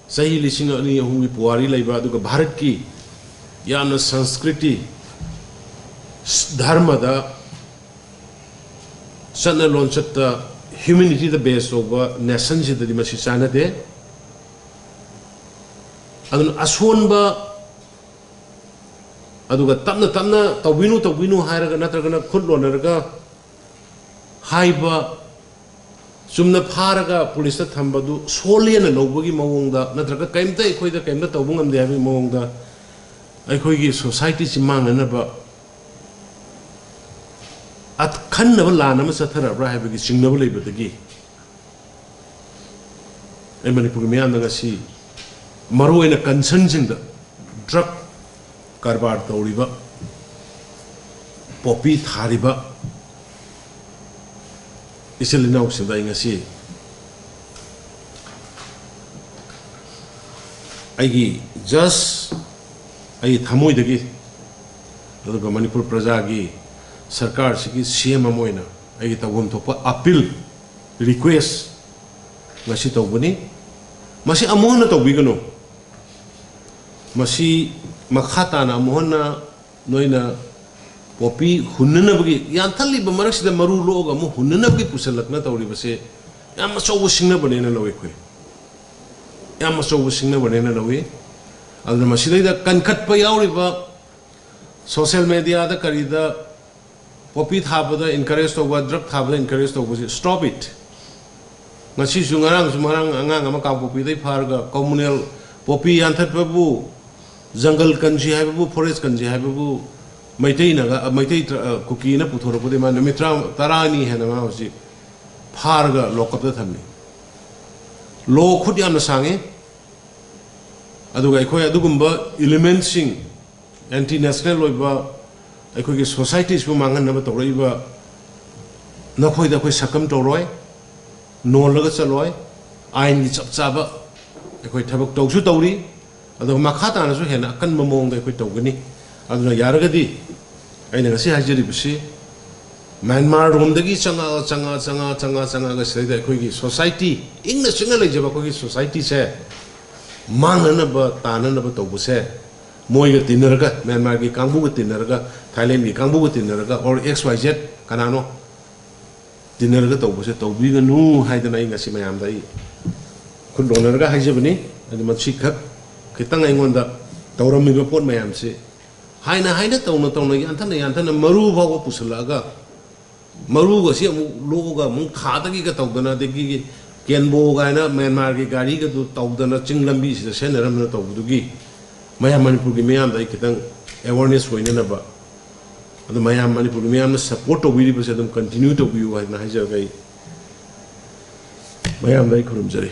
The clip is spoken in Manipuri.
Sahi lising ani humi puari laiba aduga Bharat ki yamna Sanskriti dharma da satna lonchatta humanity the base over nation ji di masi chana de adun asonba aduga tamna tawbinu hairaga natragana khudlonaraga haiba sumna pharaga police thambadu soliana lobagi mawongda natraga kaimta ekhoida kaimta tawbungam de habi mawongda ekhoigi society si mangna ba at khannaba lana ma sathara bra habagi singnaba leibadagi ai manipur miyam nga si maru ena concern jingda drug karbar tawriba poppy thariba isilina usida ingasi aigi just ai thamoi dagi aduga manipur praja gi sarkar sigi CM amoina ai tawum thopa appeal request ngasi tawbani masi amona tawbigano masi makhata na amona noina popi hunna bagi yan thali ba marak sida maru loga mo hunna bagi pusalakna tawri base yam so wusingna banena lawe khoi yam so wusingna banena lawe adna masida da kankhat pa yawri ba social media da karida popi thaba da encourage to wa drug thaba da encourage to was stop it ngasi sungarang sumarang anga ngama ka popi dai farga communal popi yan that babu jungle kanji hai babu forest kanji hai babu Maitai naga Maitai cookie na puthorapudi man mitra tarani hai na hosi pharga lokapta thamni lo khud yamna sange aduga ekhoi adugumba elements sing anti national loiba ekhoi gi societies bu mangan na tawraiba nakhoi da khoi sakam tawroi no laga chaloi ain gi chap chaba ekhoi thabak tawsu tawri adu makhata na su hena kan mamong da ekhoi tawgani aduna yaragadi aina ngasi hajiri bisi Myanmar romdagi changa ga saida khoi society ingna singa lejaba khoi society se mangna ba tanana ba tawbuse moi ga tinarga Myanmar gi kangbu ga tinarga Thailand gi kangbu ga tinarga or XYZ kanano tinarga tawbuse tawbi ga nu haidana ngasi mayam dai khun donarga hajabani adi manchi khak kitang aingonda tawrami ba pot mayam se haina tawna yantana maru bawa pusalaga maru ga si loga mung khadagi ga tawdana degi kenbo ga na Myanmar gi gari ga du tawdana chinglambi si senaram na tawdugi mayam manipur gi mayam dai kitang awareness hoina na ba adu mayam manipur gi mayam na support to biri base dum continue to biu haina haja gai mayam dai khurum jare